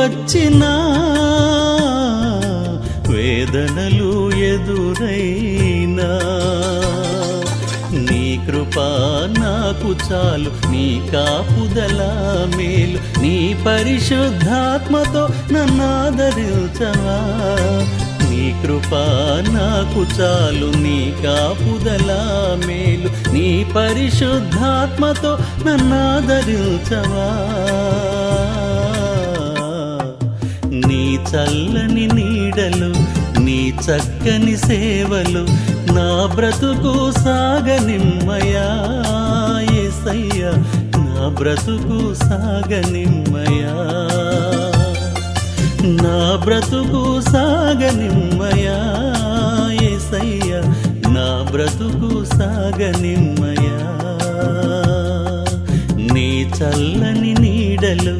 వచ్చినా వేదనలు ఎదురైనా నీ కృపా నాకు చాలు, నీ కాపుదల మేలు, నీ పరిశుద్ధాత్మతో నన్నాదరించవా. నీ కృపా నాకు చాలు, నీ కాపుదల మేలు, నీ పరిశుద్ధాత్మతో నన్నాదరించవా. నీ చల్లని నీడలు, నీ చక్కని సేవలు నా బ్రతుకు సాగనిమ్మయా యేసయ్యా, నా బ్రతుకు సాగనిమ్మయా, నా బ్రతుకు సాగనిమ్మయా యేసయ్యా, నా బ్రతుకు సాగనిమ్మయా. నీ చల్లని నీడలు,